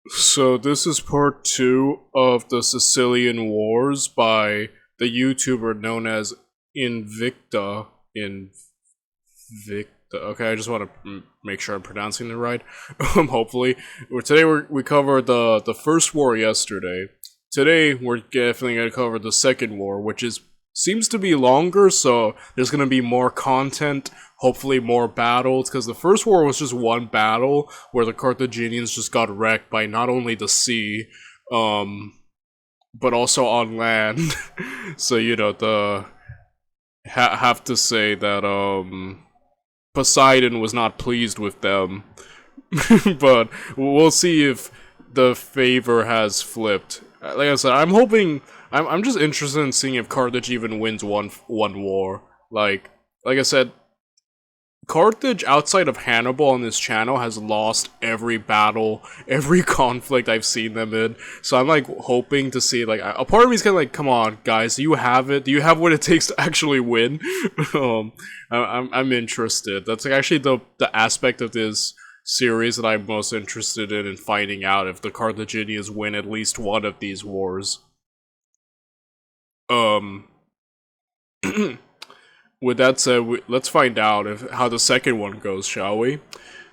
So this is part 2 of the Sicilian Wars by the YouTuber known as Invicta. Invicta. Okay, I just want to make sure I'm pronouncing it right. Hopefully, today we covered the first war yesterday. Today we're definitely gonna cover the second war, which is seems to be longer. So there's gonna be more content. Hopefully, more battles, because the first war was just one battle where the Carthaginians just got wrecked by not only the sea, but also on land. So the have to say that Poseidon was not pleased with them. But we'll see if the favor has flipped. Like I said, I'm hoping. I'm just interested in seeing if Carthage even wins one war. Like I said, Carthage, outside of Hannibal on this channel, has lost every battle, every conflict I've seen them in. So I'm like hoping to see, like, a part of me is kind of like, come on, guys, do you have it? Do you have what it takes to actually win? I'm interested. That's like actually the aspect of this series that I'm most interested in finding out if the Carthaginians win at least one of these wars. With that said, let's find out how the second one goes, shall we?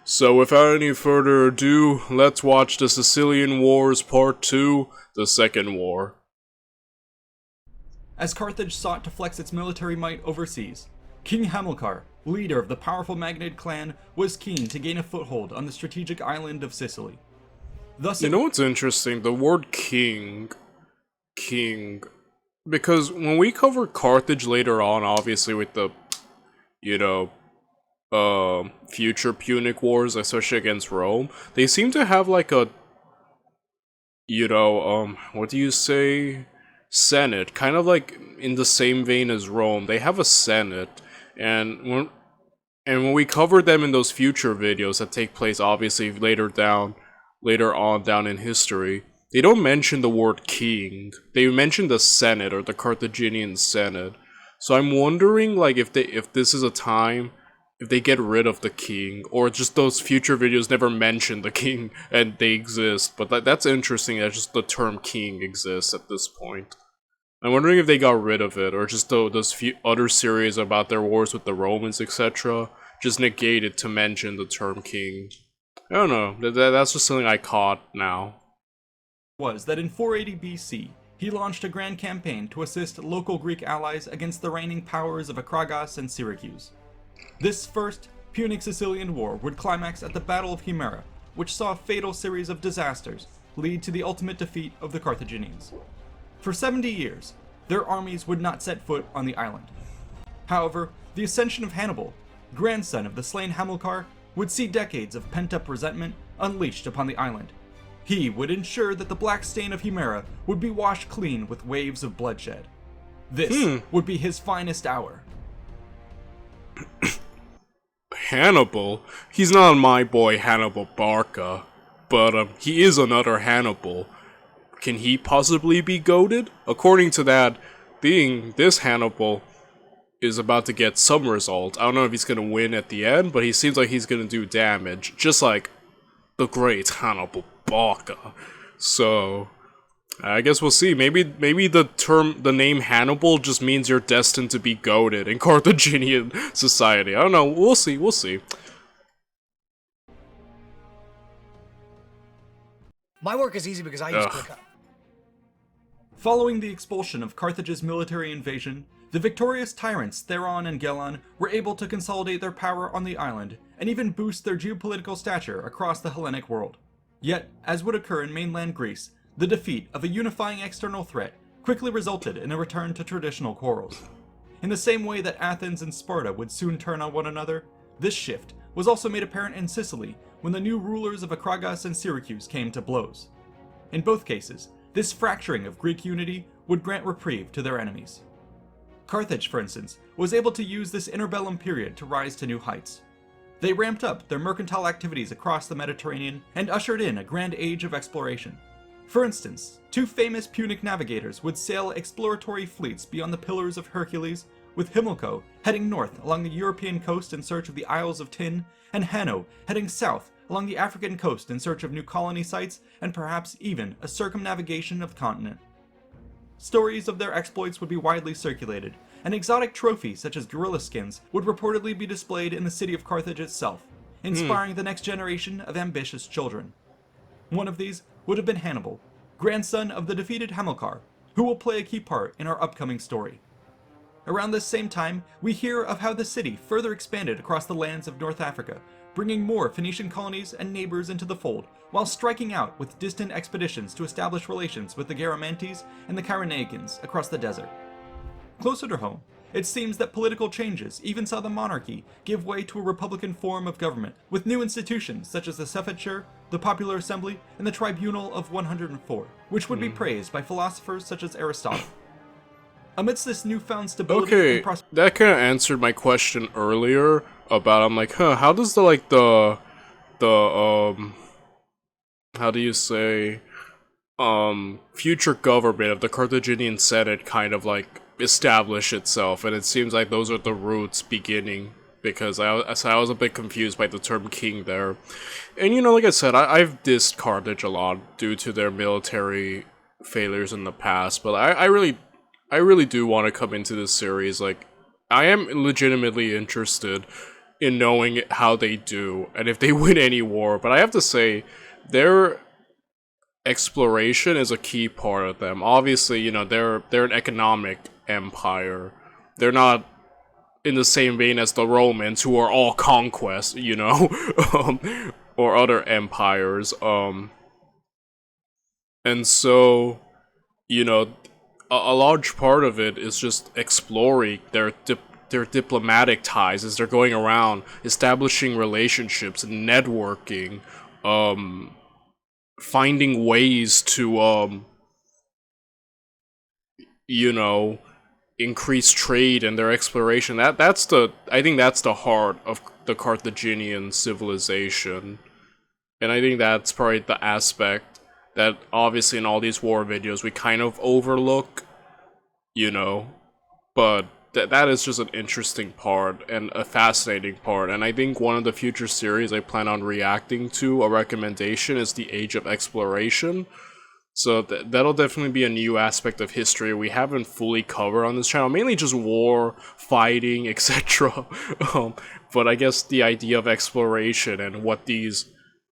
So without any further ado, let's watch the Sicilian Wars Part 2, the Second War. As Carthage sought to flex its military might overseas, King Hamilcar, leader of the powerful Magnid clan, was keen to gain a foothold on the strategic island of Sicily. Thus, you know what's interesting? The word king. Because when we cover Carthage later on, obviously with the, future Punic Wars, especially against Rome, they seem to have like a, what do you say? Senate. Kind of like in the same vein as Rome. They have a Senate. And when we cover them in those future videos that take place obviously later on down in history, they don't mention the word king. They mention the Senate, or the Carthaginian Senate. So I'm wondering, like, if this is a time, if they get rid of the king, or just those future videos never mention the king and they exist. But that's interesting that just the term king exists at this point. I'm wondering if they got rid of it, or just those few other series about their wars with the Romans, etc., just negated to mention the term king. I don't know. That's just something I caught now. Was that in 480 BC, he launched a grand campaign to assist local Greek allies against the reigning powers of Acragas and Syracuse. This first Punic-Sicilian War would climax at the Battle of Himera, which saw a fatal series of disasters lead to the ultimate defeat of the Carthaginians. For 70 years, their armies would not set foot on the island. However, the ascension of Hannibal, grandson of the slain Hamilcar, would see decades of pent-up resentment unleashed upon the island. He would ensure that the black stain of Himera would be washed clean with waves of bloodshed. This would be his finest hour. Hannibal? He's not my boy Hannibal Barca, but he is another Hannibal. Can he possibly be goated? According to that, this Hannibal is about to get some result. I don't know if he's gonna win at the end, but he seems like he's gonna do damage, just like the great Hannibal Barca. So I guess we'll see. Maybe the name Hannibal just means you're destined to be goated in Carthaginian society. I don't know. We'll see. My work is easy because I use ClickUp. Following the expulsion of Carthage's military invasion, the victorious tyrants Theron and Gelon were able to consolidate their power on the island and even boost their geopolitical stature across the Hellenic world. Yet, as would occur in mainland Greece, the defeat of a unifying external threat quickly resulted in a return to traditional quarrels. In the same way that Athens and Sparta would soon turn on one another, this shift was also made apparent in Sicily when the new rulers of Acragas and Syracuse came to blows. In both cases, this fracturing of Greek unity would grant reprieve to their enemies. Carthage, for instance, was able to use this interbellum period to rise to new heights. They ramped up their mercantile activities across the Mediterranean and ushered in a grand age of exploration. For instance, two famous Punic navigators would sail exploratory fleets beyond the Pillars of Hercules, with Himilco heading north along the European coast in search of the Isles of Tin, and Hanno heading south along the African coast in search of new colony sites and perhaps even a circumnavigation of the continent. Stories of their exploits would be widely circulated, and exotic trophies such as gorilla skins would reportedly be displayed in the city of Carthage itself, inspiring the next generation of ambitious children. One of these would have been Hannibal, grandson of the defeated Hamilcar, who will play a key part in our upcoming story. Around this same time, we hear of how the city further expanded across the lands of North Africa, bringing more Phoenician colonies and neighbors into the fold, while striking out with distant expeditions to establish relations with the Garamantes and the Cyrenaians across the desert. Closer to home, it seems that political changes even saw the monarchy give way to a republican form of government, with new institutions such as the Sephature, the Popular Assembly, and the Tribunal of 104, which would be praised by philosophers such as Aristotle. Amidst this newfound stability and prosperity, that kind of answered my question earlier about, I'm like, how does how do you say, future government of the Carthaginian Senate kind of like establish itself? And it seems like those are the roots beginning, because I was a bit confused by the term king there. And you know, like I said, I've dissed Carthage a lot due to their military failures in the past, but I really do want to come into this series. Like, I am legitimately interested in knowing how they do and if they win any war. But I have to say, their exploration is a key part of them. Obviously, you know, they're an economic empire. They're not in the same vein as the Romans, who are all conquest, you know, or other empires. And so, you know, a large part of it is just exploring their diplomatic ties as they're going around, establishing relationships and networking, finding ways to, you know, increase trade and their exploration. I think that's the heart of the Carthaginian civilization. And I think that's probably the aspect that obviously in all these war videos we kind of overlook, you know, but that is just an interesting part and a fascinating part. And I think one of the future series I plan on reacting to, a recommendation, is the Age of Exploration. So that'll definitely be a new aspect of history we haven't fully covered on this channel, mainly just war, fighting, etc. But I guess the idea of exploration and what these,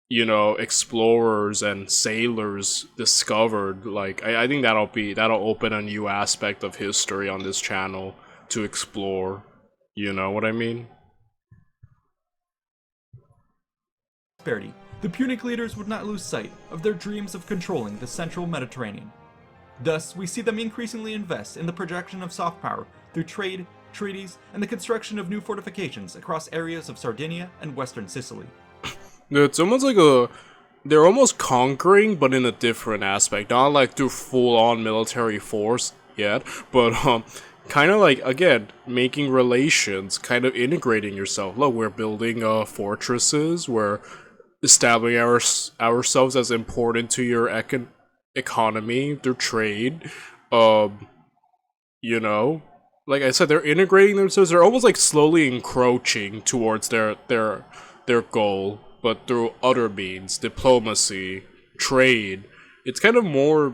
you know, explorers and sailors discovered, like, I think that'll open a new aspect of history on this channel to explore. You know what I mean? the Punic leaders would not lose sight of their dreams of controlling the central Mediterranean. Thus, we see them increasingly invest in the projection of soft power through trade, treaties, and the construction of new fortifications across areas of Sardinia and western Sicily. It's almost like they're almost conquering, but in a different aspect. Not like through full-on military force yet, but kind of like, again, making relations, kind of integrating yourself. Look, we're building fortresses, we're establishing ourselves as important to your economy through trade. You know, like I said, they're integrating themselves. They're almost like slowly encroaching towards their goal, but through other means, diplomacy, trade. It's kind of more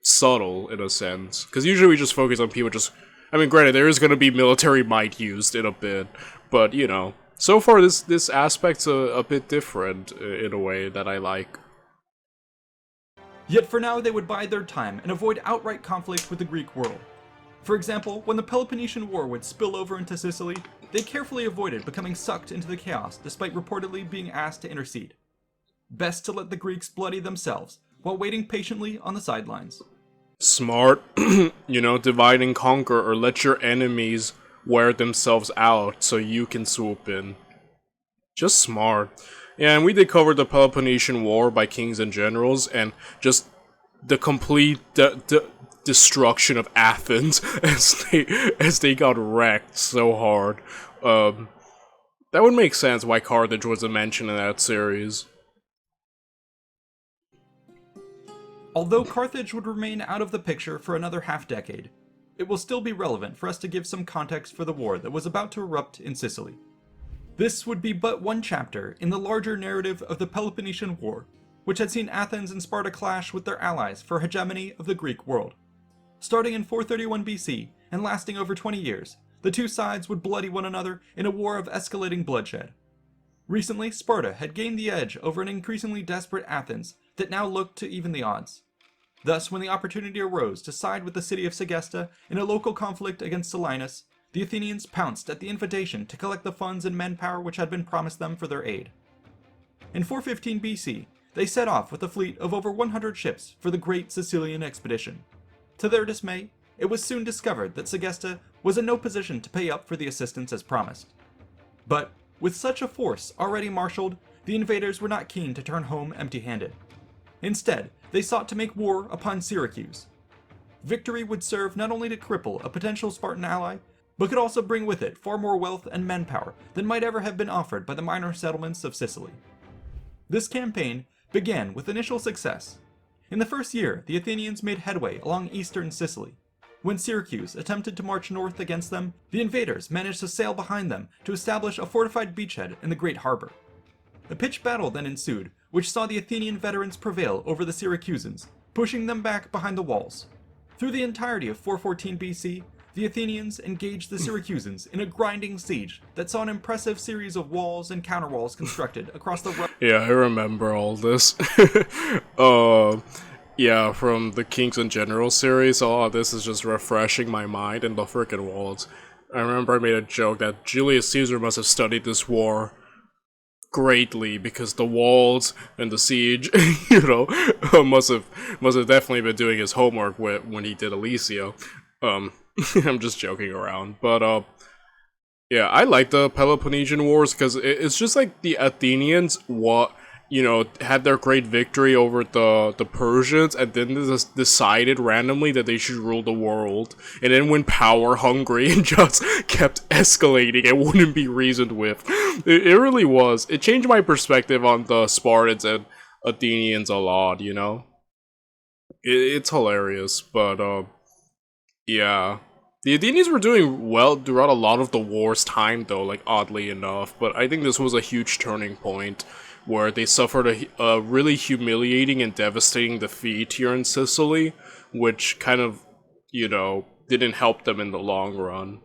subtle in a sense, because usually we just focus on people just, I mean, granted, there is going to be military might used in a bit, but, you know, so far this aspect's a bit different in a way that I like. Yet for now they would bide their time and avoid outright conflict with the Greek world. For example, when the Peloponnesian War would spill over into Sicily, they carefully avoided becoming sucked into the chaos despite reportedly being asked to intercede. Best to let the Greeks bloody themselves, while waiting patiently on the sidelines. Smart. You know, divide and conquer, or let your enemies wear themselves out so you can swoop in. Just smart. Yeah, and we did cover the Peloponnesian War by kings and generals, and just the complete destruction of Athens as they got wrecked so hard. That would make sense why Carthage wasn't mentioned in that series. Although Carthage would remain out of the picture for another half-decade, it will still be relevant for us to give some context for the war that was about to erupt in Sicily. This would be but one chapter in the larger narrative of the Peloponnesian War, which had seen Athens and Sparta clash with their allies for hegemony of the Greek world. Starting in 431 BC and lasting over 20 years, the two sides would bloody one another in a war of escalating bloodshed. Recently, Sparta had gained the edge over an increasingly desperate Athens that now looked to even the odds. Thus, when the opportunity arose to side with the city of Segesta in a local conflict against Silenus, the Athenians pounced at the invitation to collect the funds and manpower which had been promised them for their aid. In 415 BC, they set off with a fleet of over 100 ships for the Great Sicilian Expedition. To their dismay, it was soon discovered that Segesta was in no position to pay up for the assistance as promised. But, with such a force already marshaled, the invaders were not keen to turn home empty-handed. Instead, they sought to make war upon Syracuse. Victory would serve not only to cripple a potential Spartan ally, but could also bring with it far more wealth and manpower than might ever have been offered by the minor settlements of Sicily. This campaign began with initial success. In the first year, the Athenians made headway along eastern Sicily. When Syracuse attempted to march north against them, the invaders managed to sail behind them to establish a fortified beachhead in the Great Harbor. A pitched battle then ensued, which saw the Athenian veterans prevail over the Syracusans, pushing them back behind the walls. Through the entirety of 414 BC, the Athenians engaged the Syracusans in a grinding siege that saw an impressive series of walls and counterwalls constructed across the Yeah, I remember all this. Yeah, from the Kings and Generals series, this is just refreshing my mind in the frickin' walls. I remember I made a joke that Julius Caesar must have studied this war greatly because the walls and the siege, must have definitely been doing his homework when he did Elysia. I'm just joking around, but yeah, I like the Peloponnesian Wars because it's just like the Athenians had their great victory over the Persians, and then they just decided randomly that they should rule the world, and then went power hungry and just kept escalating and wouldn't be reasoned with. It really was. It changed my perspective on the Spartans and Athenians a lot, It's hilarious, but yeah. The Athenians were doing well throughout a lot of the war's time, though, like, oddly enough, but I think this was a huge turning point where they suffered a really humiliating and devastating defeat here in Sicily, which kind of, didn't help them in the long run.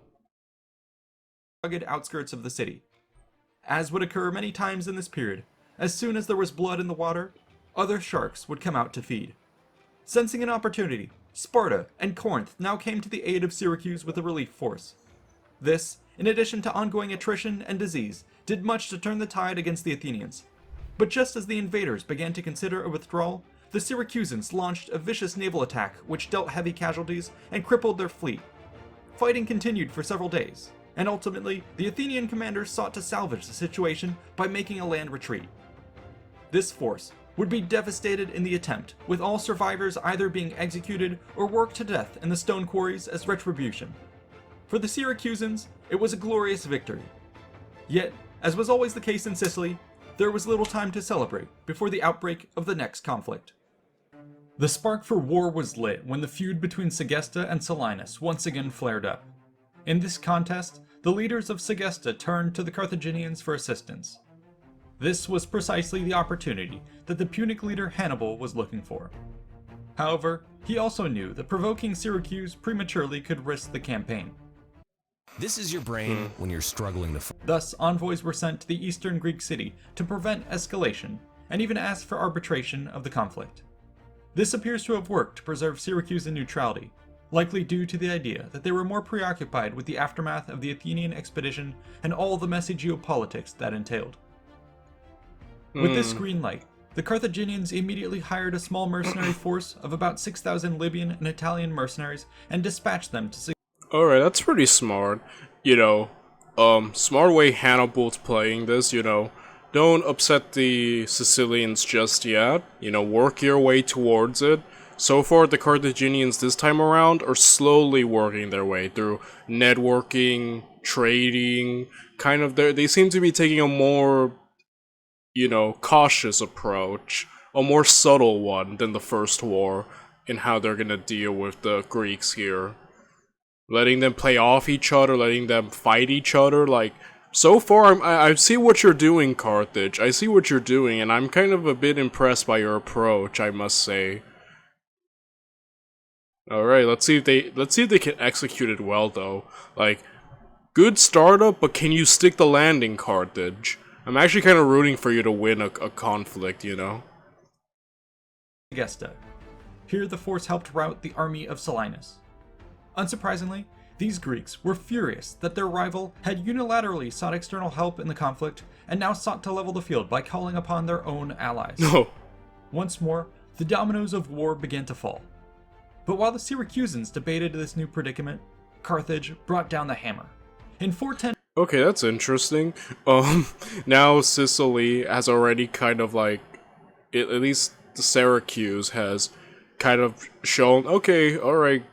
Rugged outskirts of the city. As would occur many times in this period, as soon as there was blood in the water, other sharks would come out to feed. Sensing an opportunity, Sparta and Corinth now came to the aid of Syracuse with a relief force. This, in addition to ongoing attrition and disease, did much to turn the tide against the Athenians. But just as the invaders began to consider a withdrawal, the Syracusans launched a vicious naval attack which dealt heavy casualties and crippled their fleet. Fighting continued for several days, and ultimately, the Athenian commanders sought to salvage the situation by making a land retreat. This force would be devastated in the attempt, with all survivors either being executed or worked to death in the stone quarries as retribution. For the Syracusans, it was a glorious victory. Yet, as was always the case in Sicily, there was little time to celebrate before the outbreak of the next conflict. The spark for war was lit when the feud between Segesta and Silenus once again flared up. In this contest, the leaders of Segesta turned to the Carthaginians for assistance. This was precisely the opportunity that the Punic leader Hannibal was looking for. However, he also knew that provoking Syracuse prematurely could risk the campaign. This is your brain when you're struggling to... Thus, envoys were sent to the eastern Greek city to prevent escalation, and even ask for arbitration of the conflict. This appears to have worked to preserve Syracuse's neutrality, likely due to the idea that they were more preoccupied with the aftermath of the Athenian expedition and all the messy geopolitics that entailed. With this green light, the Carthaginians immediately hired a small mercenary force of about 6,000 Libyan and Italian mercenaries and dispatched them to... Alright, that's pretty smart. Smart way Hannibal's playing this, Don't upset the Sicilians just yet. Work your way towards it. So far, the Carthaginians this time around are slowly working their way through networking, trading, they seem to be taking a more, cautious approach, a more subtle one than the first war in how they're gonna deal with the Greeks here. Letting them play off each other, letting them fight each other, So far, I see what you're doing, Carthage. I see what you're doing, and I'm kind of a bit impressed by your approach, I must say. Alright, let's see if they can execute it well, though. Like, good startup, but can you stick the landing, Carthage? I'm actually kind of rooting for you to win a conflict, you know? Gesta. Here the force helped rout the army of Silenus. Unsurprisingly, these Greeks were furious that their rival had unilaterally sought external help in the conflict and now sought to level the field by calling upon their own allies. No. Once more, the dominoes of war began to fall. But while the Syracusans debated this new predicament, Carthage brought down the hammer. In 410, Okay, that's interesting. Now Sicily has already kind of like, at least Syracuse has kind of shown, okay, alright,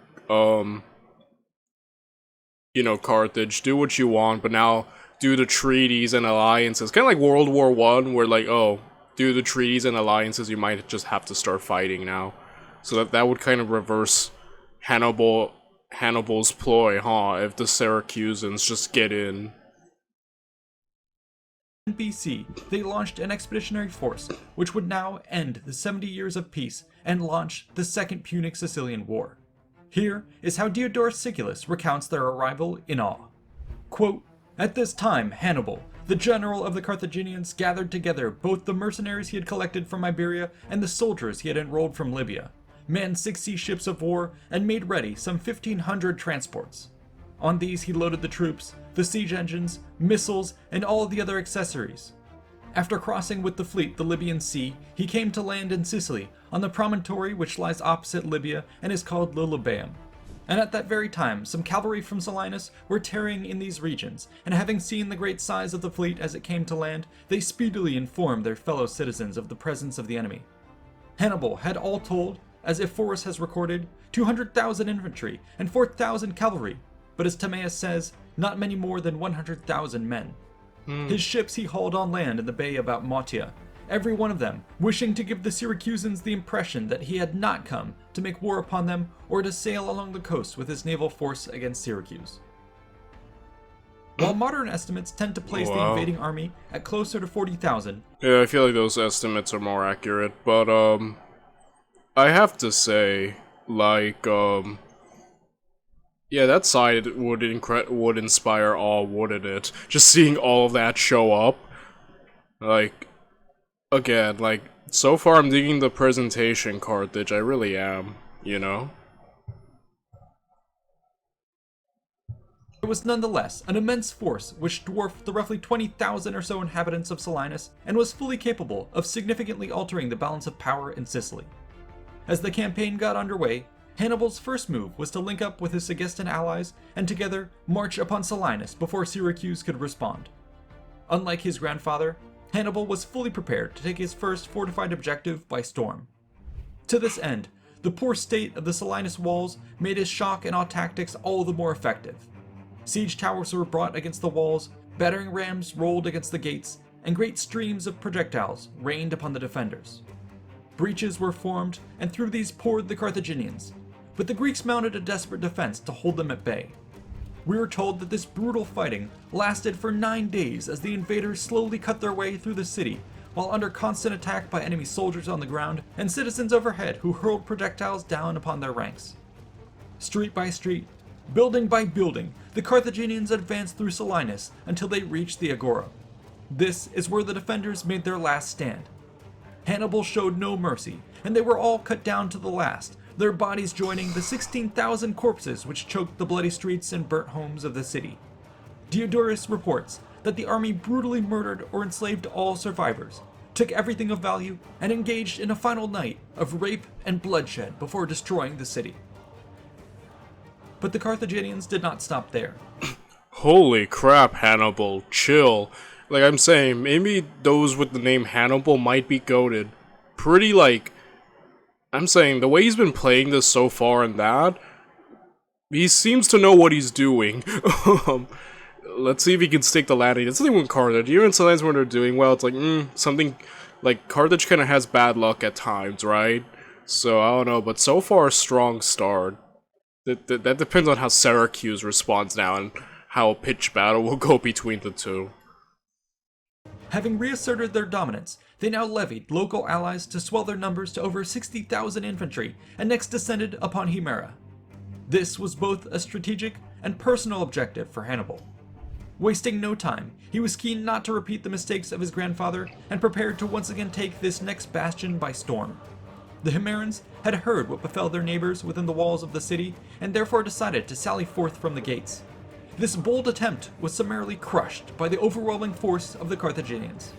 you know, Carthage, do what you want, but now do the treaties and alliances. Kind of like World War I, where like, oh, do the treaties and alliances, you might just have to start fighting now. So that would kind of reverse Hannibal's ploy, huh, if the Syracusans just get in. BC, they launched an expeditionary force, which would now end the 70 years of peace and launch the Second Punic Sicilian War. Here is how Diodorus Siculus recounts their arrival in awe. Quote, "At this time, Hannibal, the general of the Carthaginians, gathered together both the mercenaries he had collected from Iberia and the soldiers he had enrolled from Libya, manned 60 ships of war, and made ready some 1,500 transports. On these he loaded the troops, the siege engines, missiles, and all the other accessories. After crossing with the fleet the Libyan Sea, he came to land in Sicily, on the promontory which lies opposite Libya and is called Lilybæum. And at that very time, some cavalry from Silenus were tarrying in these regions, and having seen the great size of the fleet as it came to land, they speedily informed their fellow citizens of the presence of the enemy. Hannibal had all told, as Ephorus has recorded, 200,000 infantry and 4,000 cavalry, but as Timaeus says, not many more than 100,000 men. His ships he hauled on land in the bay about Mottia, every one of them wishing to give the Syracusans the impression that he had not come to make war upon them or to sail along the coast with his naval force against Syracuse. While modern estimates tend to place the invading army at closer to 40,000, Yeah, I feel like those estimates are more accurate, but, I have to say, like, yeah, that side would inspire awe, wouldn't it? Just seeing all of that show up. Like, again, like, so far I'm digging the presentation, Carthage, I really am, you know? it was nonetheless an immense force which dwarfed the roughly 20,000 or so inhabitants of Silenus and was fully capable of significantly altering the balance of power in Sicily. As the campaign got underway, Hannibal's first move was to link up with his Sigistan allies and together march upon Silenus before Syracuse could respond. Unlike his grandfather, Hannibal was fully prepared to take his first fortified objective by storm. To this end, the poor state of the Silenus walls made his shock and awe tactics all the more effective. Siege towers were brought against the walls, battering rams rolled against the gates, and great streams of projectiles rained upon the defenders. Breaches were formed, and through these poured the Carthaginians, but the Greeks mounted a desperate defense to hold them at bay. We are told that this brutal fighting lasted for 9 days as the invaders slowly cut their way through the city, while under constant attack by enemy soldiers on the ground and citizens overhead who hurled projectiles down upon their ranks. Street by street, building by building, the Carthaginians advanced through Silenus until they reached the Agora. This is where the defenders made their last stand. Hannibal showed no mercy, and they were all cut down to the last, their bodies joining the 16,000 corpses which choked the bloody streets and burnt homes of the city. Diodorus reports that the army brutally murdered or enslaved all survivors, took everything of value, and engaged in a final night of rape and bloodshed before destroying the city. But the Carthaginians did not stop there. Holy crap, Hannibal, chill. Like I'm saying, maybe those with the name Hannibal might be goated. Pretty, like, I'm saying, the way he's been playing this so far and that, he seems to know what he's doing. Let's see if he can stick the landing. That's the thing with Carthage. Even sometimes when they're doing well, it's like, something, like, Carthage kind of has bad luck at times, right? So, I don't know, but so far, a strong start. That depends on how Syracuse responds now, and how a pitched battle will go between the two. Having reasserted their dominance, they now levied local allies to swell their numbers to over 60,000 infantry and next descended upon Himera. This was both a strategic and personal objective for Hannibal. Wasting no time, he was keen not to repeat the mistakes of his grandfather and prepared to once again take this next bastion by storm. The Himerans had heard what befell their neighbors within the walls of the city and therefore decided to sally forth from the gates. This bold attempt was summarily crushed by the overwhelming force of the Carthaginians.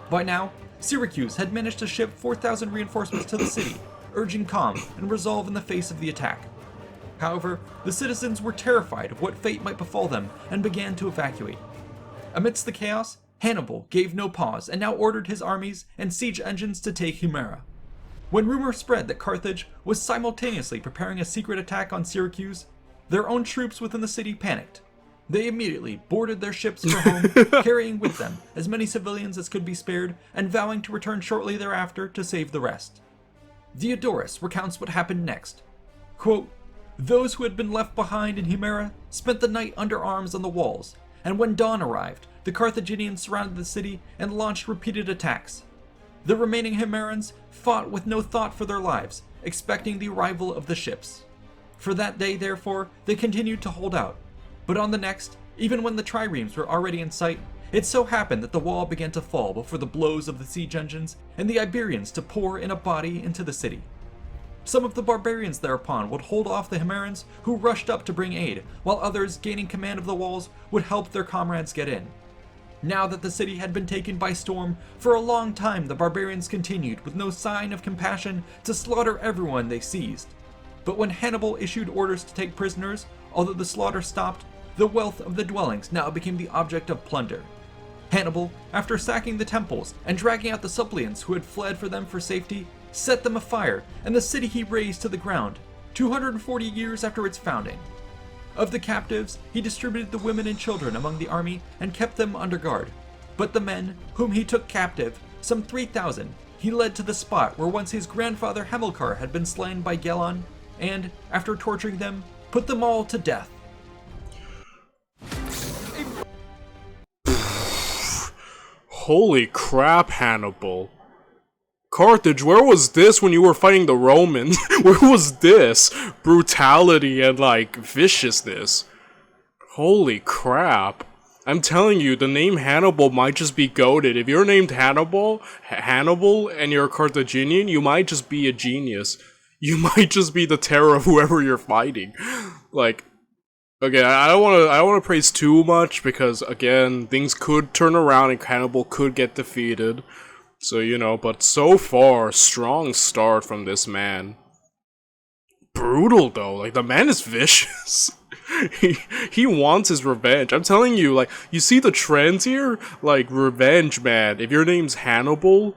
By now, Syracuse had managed to ship 4,000 reinforcements to the city, urging calm and resolve in the face of the attack. However, the citizens were terrified of what fate might befall them and began to evacuate. Amidst the chaos, Hannibal gave no pause and now ordered his armies and siege engines to take Himera. When rumor spread that Carthage was simultaneously preparing a secret attack on Syracuse, their own troops within the city panicked. They immediately boarded their ships for home, carrying with them as many civilians as could be spared and vowing to return shortly thereafter to save the rest. Diodorus recounts what happened next. Quote, "Those who had been left behind in Himera spent the night under arms on the walls, and when dawn arrived, the Carthaginians surrounded the city and launched repeated attacks. The remaining Himerans fought with no thought for their lives, expecting the arrival of the ships. For that day, therefore, they continued to hold out. But on the next, even when the triremes were already in sight, it so happened that the wall began to fall before the blows of the siege engines and the Iberians to pour in a body into the city. Some of the barbarians thereupon would hold off the Himerans who rushed up to bring aid, while others, gaining command of the walls, would help their comrades get in. Now that the city had been taken by storm, for a long time the barbarians continued, with no sign of compassion, to slaughter everyone they seized. But when Hannibal issued orders to take prisoners, although the slaughter stopped, the wealth of the dwellings now became the object of plunder. Hannibal, after sacking the temples and dragging out the suppliants who had fled for them for safety, set them afire, and the city he razed to the ground, 240 years after its founding. Of the captives, he distributed the women and children among the army and kept them under guard. But the men, whom he took captive, some 3,000, he led to the spot where once his grandfather Hamilcar had been slain by Gelon, and, after torturing them, put them all to death. Holy crap, Hannibal. Carthage, where was this when you were fighting the Romans? Where was this brutality and, like, viciousness? Holy crap. I'm telling you, the name Hannibal might just be goated. If you're named Hannibal, and you're a Carthaginian, you might just be a genius. You might just be the terror of whoever you're fighting. Like, again, I don't want to praise too much because, again, things could turn around and Hannibal could get defeated. So, you know, but so far, strong start from this man. Brutal, though. Like, the man is vicious. He wants his revenge. I'm telling you, like, you see the trends here? Like, revenge, man. If your name's Hannibal,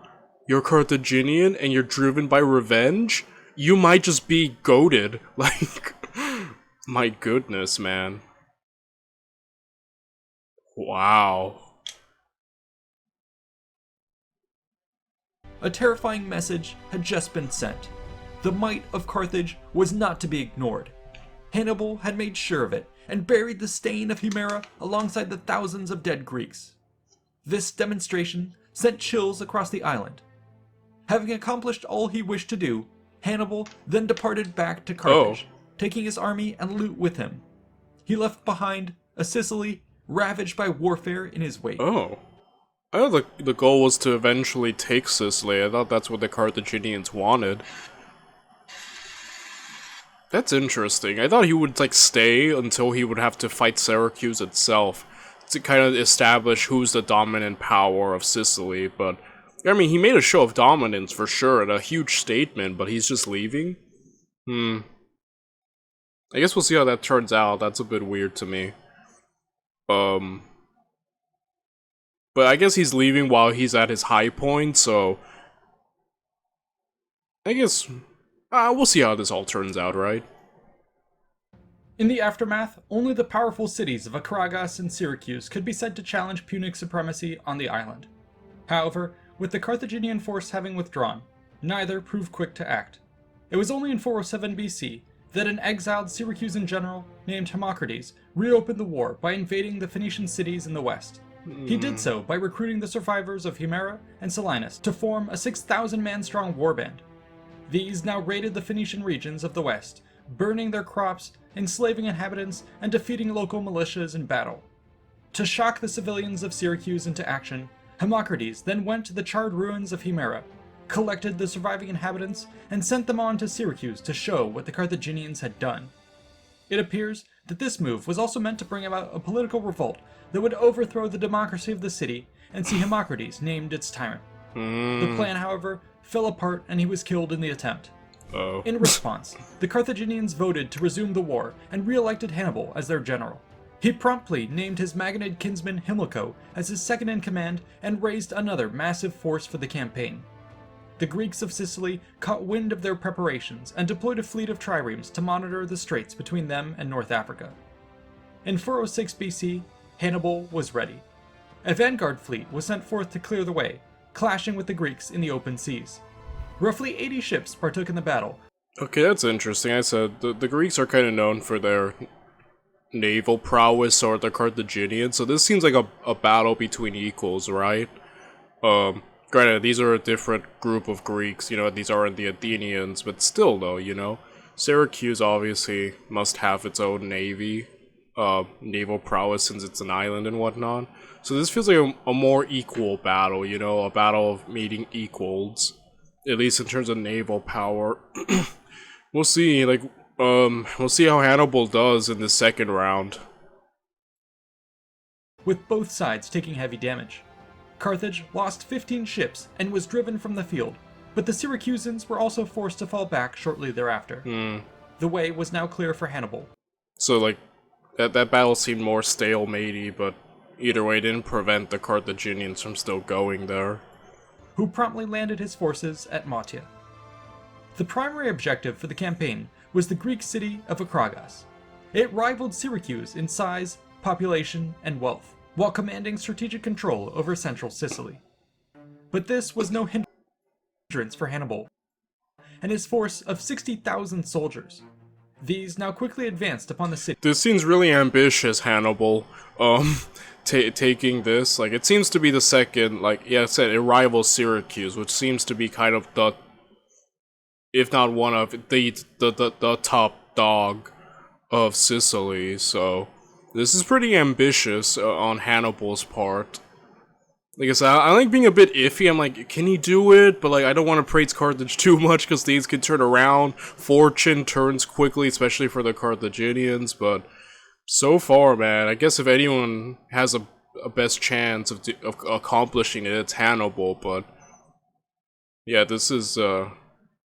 you're Carthaginian, and you're driven by revenge, you might just be goated. Like, my goodness, man. Wow. A terrifying message had just been sent. The might of Carthage was not to be ignored. Hannibal had made sure of it, and buried the stain of Himera alongside the thousands of dead Greeks. This demonstration sent chills across the island. Having accomplished all he wished to do, Hannibal then departed back to Carthage, taking his army and loot with him. He left behind a Sicily ravaged by warfare in his wake. Oh. I thought the goal was to eventually take Sicily. I thought that's what the Carthaginians wanted. That's interesting. I thought he would, like, stay until he would have to fight Syracuse itself to kind of establish who's the dominant power of Sicily, but I mean, he made a show of dominance for sure and a huge statement, but he's just leaving? I guess we'll see how that turns out. That's a bit weird to me. But I guess he's leaving while he's at his high point, so I guess we'll see how this all turns out, right? In the aftermath, only the powerful cities of Acragas and Syracuse could be said to challenge Punic supremacy on the island. However, with the Carthaginian force having withdrawn, neither proved quick to act. It was only in 407 BC that an exiled Syracusan general named Hermocrates reopened the war by invading the Phoenician cities in the west. He did so by recruiting the survivors of Himera and Selinus to form a 6,000-man strong warband. These now raided the Phoenician regions of the west, burning their crops, enslaving inhabitants, and defeating local militias in battle. To shock the civilians of Syracuse into action, Hermocrates then went to the charred ruins of Himera, collected the surviving inhabitants, and sent them on to Syracuse to show what the Carthaginians had done. It appears that this move was also meant to bring about a political revolt that would overthrow the democracy of the city and see Hermocrates named its tyrant. The plan, however, fell apart and he was killed in the attempt. In response, the Carthaginians voted to resume the war and re-elected Hannibal as their general. He promptly named his Magonid kinsman Himilco as his second-in-command and raised another massive force for the campaign. The Greeks of Sicily caught wind of their preparations and deployed a fleet of triremes to monitor the straits between them and North Africa. In 406 BC, Hannibal was ready. A vanguard fleet was sent forth to clear the way, clashing with the Greeks in the open seas. Roughly 80 ships partook in the battle. Okay, that's interesting. I said the Greeks are kind of known for their naval prowess, or the Carthaginians, so this seems like a battle between equals, right? Granted, these are a different group of Greeks, you know, these aren't the Athenians, but still though, you know, Syracuse obviously must have its own navy, naval prowess since it's an island and whatnot. So this feels like a more equal battle, you know, a battle of meeting equals, at least in terms of naval power. We'll see, like, we'll see how Hannibal does in the second round. With both sides taking heavy damage. Carthage lost 15 ships and was driven from the field, but the Syracusans were also forced to fall back shortly thereafter. The way was now clear for Hannibal. So, like, that battle seemed more stalematey, but either way, it didn't prevent the Carthaginians from still going there. Who promptly landed his forces at Matia. The primary objective for the campaign was the Greek city of Akragas. It rivaled Syracuse in size, population, and wealth, while commanding strategic control over central Sicily. But this was no hindrance for Hannibal and his force of 60,000 soldiers. These now quickly advanced upon the city. This seems really ambitious, Hannibal. Taking this, like, it seems to be the second, like, yeah, I said, it rivals Syracuse, which seems to be kind of the, if not one of, the top dog of Sicily, so this is pretty ambitious on Hannibal's part. Like I said, I like being a bit iffy. I'm like, can he do it? But like, I don't want to praise Carthage too much because things can turn around. Fortune turns quickly, especially for the Carthaginians. But so far, man, I guess if anyone has a best chance of accomplishing it, it's Hannibal. But yeah, this is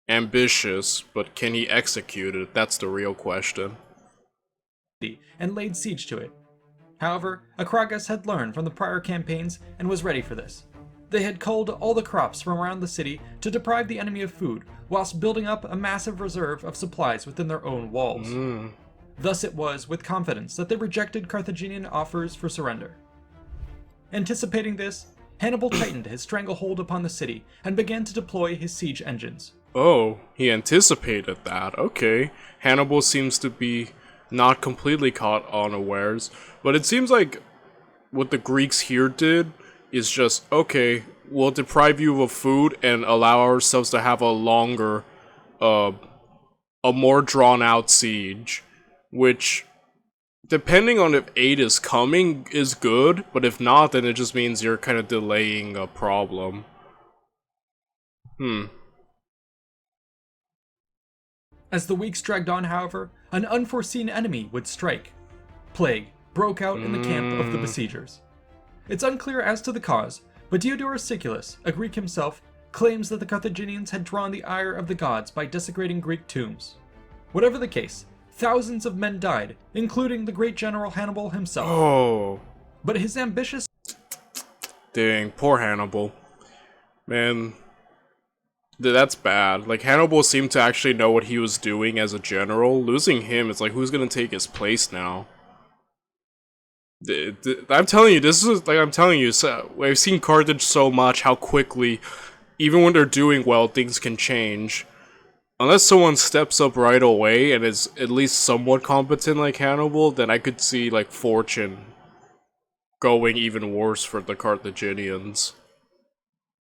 ambitious, but can he execute it? That's the real question. And laid siege to it. However, Akragas had learned from the prior campaigns and was ready for this. They had culled all the crops from around the city to deprive the enemy of food, whilst building up a massive reserve of supplies within their own walls. Thus it was with confidence that they rejected Carthaginian offers for surrender. Anticipating this, Hannibal tightened his stranglehold upon the city and began to deploy his siege engines. Oh, he anticipated that. Okay. Hannibal seems to be not completely caught unawares, but it seems like what the Greeks here did is just, okay, we'll deprive you of food and allow ourselves to have a longer, a more drawn-out siege, which, depending on if aid is coming, is good, but if not, then it just means you're kind of delaying a problem. As the weeks dragged on, however, an unforeseen enemy would strike. Plague broke out in the camp of the besiegers. It's unclear as to the cause, but Diodorus Siculus, a Greek himself, claims that the Carthaginians had drawn the ire of the gods by desecrating Greek tombs. Whatever the case, thousands of men died, including the great general Hannibal himself. Oh. But his ambitious... Dang, poor Hannibal. Man, that's bad. Like, Hannibal seemed to actually know what he was doing as a general. Losing him, it's like, who's gonna take his place now? I'm telling you, this is, like, I'm telling you, so, I've seen Carthage so much, how quickly, even when they're doing well, things can change. Unless someone steps up right away and is at least somewhat competent like Hannibal, then I could see, like, fortune going even worse for the Carthaginians.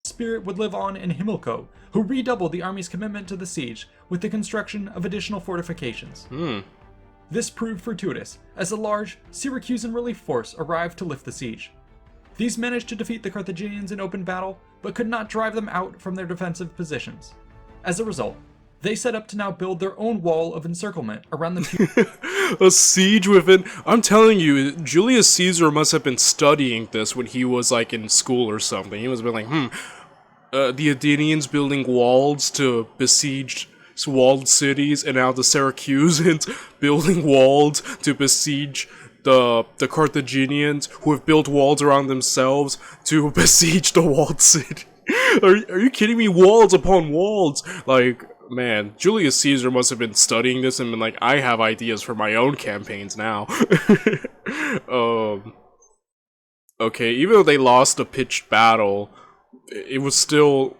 Spirit would live on in Himilco, who redoubled the army's commitment to the siege with the construction of additional fortifications. This proved fortuitous, as a large Syracusan relief force arrived to lift the siege. These managed to defeat the Carthaginians in open battle, but could not drive them out from their defensive positions. As a result, they set up to now build their own wall of encirclement around the A siege within... I'm telling you, Julius Caesar must have been studying this when he was, like, in school or something. He must have been like, the Athenians building walls to besiege walled cities, and now the Syracusans building walls to besiege the Carthaginians, who have built walls around themselves to besiege the walled city. Are you kidding me? Walls upon walls! Like, man, Julius Caesar must have been studying this and been like, I have ideas for my own campaigns now. Okay, even though they lost a pitched battle, it was still,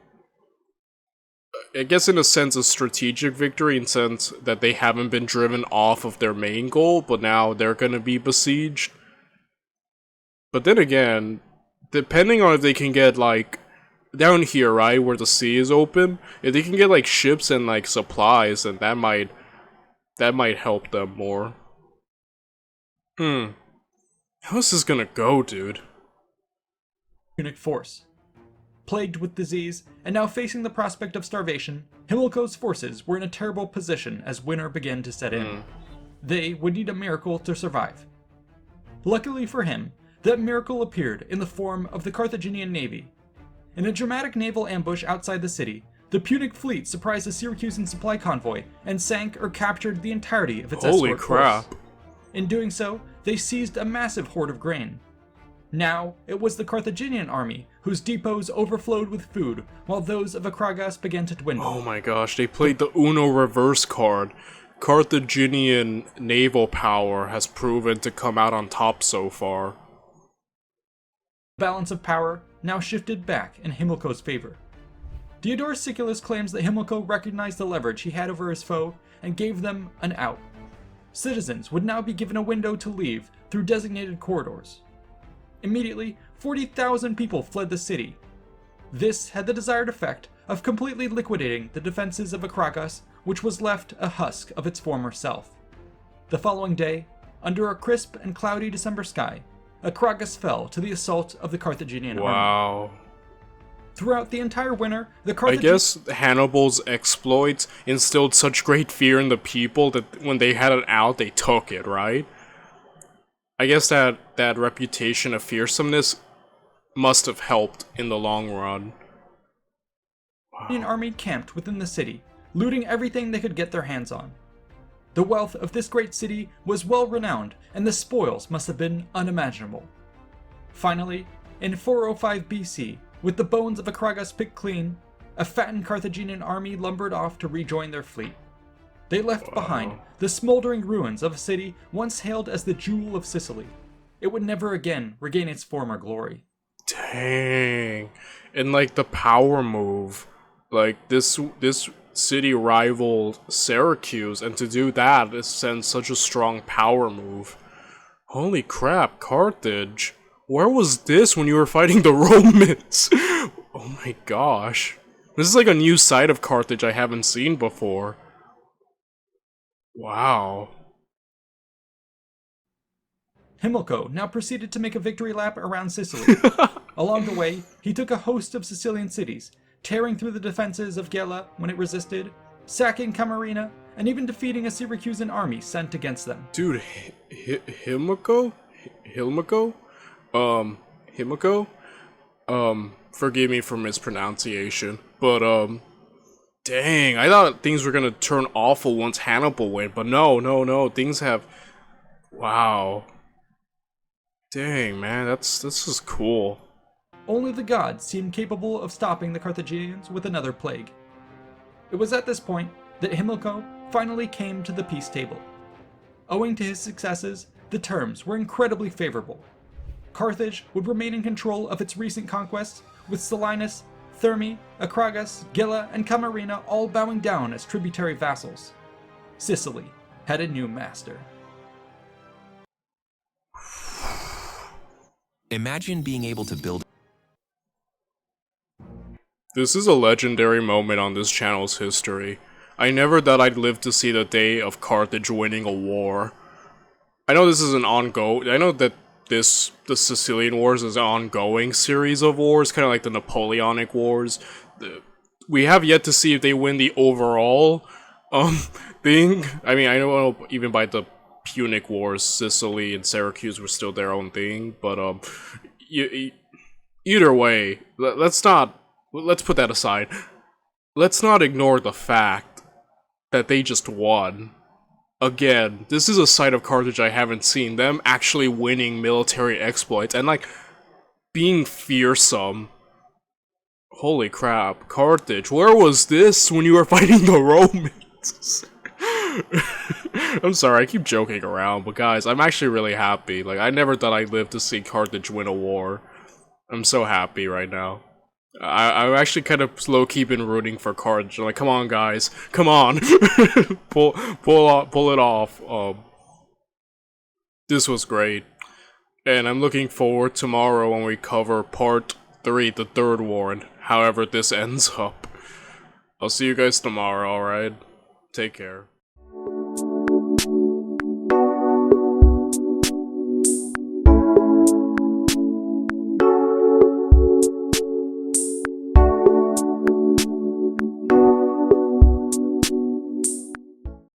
I guess in a sense, a strategic victory, in the sense that they haven't been driven off of their main goal, but now they're gonna be besieged. But then again, depending on if they can get, like, down here, right, where the sea is open, if they can get, like, ships and, like, supplies, then that might help them more. How's this gonna go, dude? Punic force. Plagued with disease, and now facing the prospect of starvation, Himilco's forces were in a terrible position as winter began to set in. They would need a miracle to survive. Luckily for him, that miracle appeared in the form of the Carthaginian navy. In a dramatic naval ambush outside the city, the Punic fleet surprised a Syracusan supply convoy and sank or captured the entirety of its Holy escort crap. force. In doing so, they seized a massive hoard of grain. Now, it was the Carthaginian army whose depots overflowed with food, while those of Acragas began to dwindle. Oh my gosh, they played the Uno reverse card. Carthaginian naval power has proven to come out on top so far. The balance of power now shifted back in Himilco's favor. Diodorus Siculus claims that Himilco recognized the leverage he had over his foe and gave them an out. Citizens would now be given a window to leave through designated corridors. Immediately, 40,000 people fled the city. This had the desired effect of completely liquidating the defenses of Acragas, which was left a husk of its former self. The following day, under a crisp and cloudy December sky, Acragas fell to the assault of the Carthaginian army. Wow. Throughout the entire winter, the I Carthaginians... guess Hannibal's exploits instilled such great fear in the people that when they had it out, they took it, right? I guess that reputation of fearsomeness must have helped in the long run. An army camped within the city, looting everything they could get their hands on. The wealth of this great city was well renowned, and the spoils must have been unimaginable. Finally, in 405 BC, with the bones of Acragas picked clean, a fattened Carthaginian army lumbered off to rejoin their fleet. They left behind the smoldering ruins of a city once hailed as the jewel of Sicily. It would never again regain its former glory. Dang. And like the power move. Like this city rivaled Syracuse, and to do that is send such a strong power move. Holy crap, Carthage. Where was this when you were fighting the Romans? Oh my gosh. This is like a new side of Carthage I haven't seen before. Wow. Himilco now proceeded to make a victory lap around Sicily. Along the way, he took a host of Sicilian cities, tearing through the defenses of Gela when it resisted, sacking Camarina, and even defeating a Syracusan army sent against them. Dude, Himilco? Himilco? Forgive me for mispronunciation, but, dang, I thought things were gonna turn awful once Hannibal went, but no, things have, wow. Dang, man, this is cool. Only the gods seemed capable of stopping the Carthaginians with another plague. It was at this point that Himilco finally came to the peace table. Owing to his successes, the terms were incredibly favorable. Carthage would remain in control of its recent conquests, with Silenus Thermi, Akragas, Gila, and Camarina all bowing down as tributary vassals. Sicily had a new master. Imagine being able to build. This is a legendary moment on this channel's history. I never thought I'd live to see the day of Carthage winning a war. I know this is an ongoing. I know that the Sicilian Wars is an ongoing series of wars, kind of like the Napoleonic Wars. We have yet to see if they win the overall thing. I mean, I know even by the Punic Wars, Sicily and Syracuse were still their own thing, but either way, let's put that aside. Let's not ignore the fact that they just won. Again, this is a side of Carthage I haven't seen. Them actually winning military exploits and, like, being fearsome. Holy crap, Carthage, where was this when you were fighting the Romans? I'm sorry, I keep joking around, but guys, I'm actually really happy. Like, I never thought I'd live to see Carthage win a war. I'm so happy right now. I'm actually kind of low-key been rooting for Carthage. I'm like, come on, guys, come on, pull it off. This was great, and I'm looking forward tomorrow when we cover part 3, the third war, and however this ends up. I'll see you guys tomorrow. All right, take care.